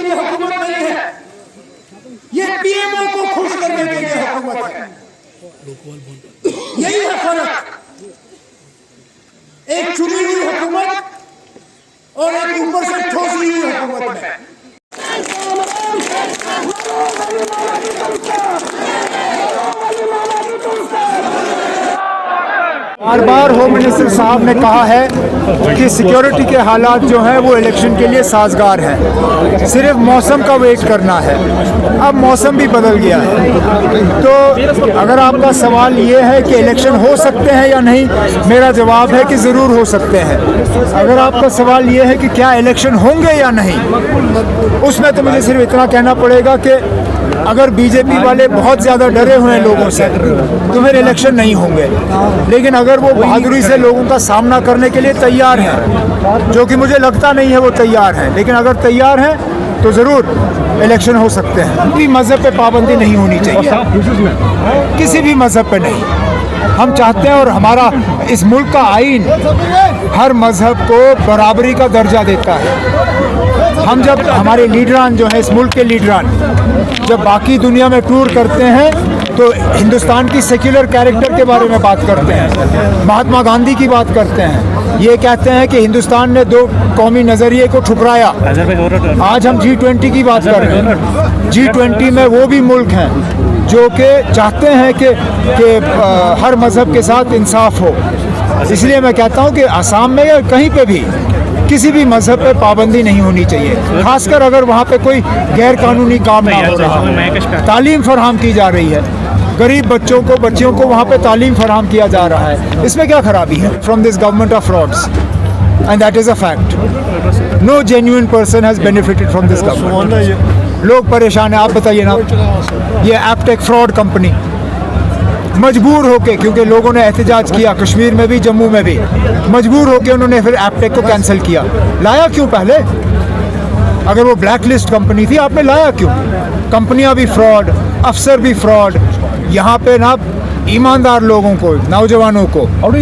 लिए हुकूमत नहीं है, ये पीएमओ को खुश करने के लिए हुकूमत है। यही है फर्क एक चुनी हुई हुकूमत और एक ऊपर से ठोसी हुई हुकूमत में। बार बार होम मिनिस्टर साहब ने कहा है कि सिक्योरिटी के हालात जो हैं वो इलेक्शन के लिए साजगार हैं, सिर्फ मौसम का वेट करना है। अब मौसम भी बदल गया है, तो अगर आपका सवाल ये है कि इलेक्शन हो सकते हैं या नहीं, मेरा जवाब है कि ज़रूर हो सकते हैं। अगर आपका सवाल ये है कि क्या इलेक्शन होंगे या नहीं, उसमें तो मुझे सिर्फ इतना कहना पड़ेगा कि अगर बीजेपी वाले बहुत ज़्यादा डरे हुए हैं लोगों से तो फिर इलेक्शन नहीं होंगे। लेकिन अगर वो बहादुरी से लोगों का सामना करने के लिए तैयार हैं, जो कि मुझे लगता नहीं है वो तैयार हैं, लेकिन अगर तैयार हैं तो ज़रूर इलेक्शन हो सकते हैं। किसी मज़हब पे पाबंदी नहीं होनी चाहिए, किसी भी मज़हब पे नहीं। हम चाहते हैं और हमारा इस मुल्क का आईन हर मज़हब को बराबरी का दर्जा देता है। हम जब हमारे लीडरान जो है, इस मुल्क के लीडरान जब बाकी दुनिया में टूर करते हैं तो हिंदुस्तान की सेक्युलर कैरेक्टर के बारे में बात करते हैं, महात्मा गांधी की बात करते हैं, ये कहते हैं कि हिंदुस्तान ने दो कौमी नज़रिए को ठुकराया। आज हम G20 की बात कर रहे हैं। G20 में वो भी मुल्क हैं जो कि चाहते हैं कि हर मज़हब के साथ इंसाफ हो। इसलिए मैं कहता हूँ कि आसाम में या कहीं पे भी किसी भी मज़हब पे पाबंदी नहीं होनी चाहिए, खासकर अगर वहाँ पे कोई गैर कानूनी काम ना हो रहा हो। तालीम फराहम की जा रही है, गरीब बच्चियों को वहाँ पे तालीम फराहम किया जा रहा है, इसमें क्या खराबी है? From this government of frauds and that is a fact. No genuine person has benefited from this government. लोग परेशान हैं। आप बताइए ना, ये एपटेक फ्रॉड कंपनी मजबूर होके, क्योंकि लोगों ने एहतजाज किया कश्मीर में भी जम्मू में भी, मजबूर होके उन्होंने फिर एपटेक को कैंसिल किया। लाया क्यों पहले? अगर वो ब्लैक लिस्ट कंपनी थी, आपने लाया क्यों? कंपनियां भी फ्रॉड, अफसर भी फ्रॉड, यहाँ पे ना ईमानदार लोगों को, नौजवानों को। और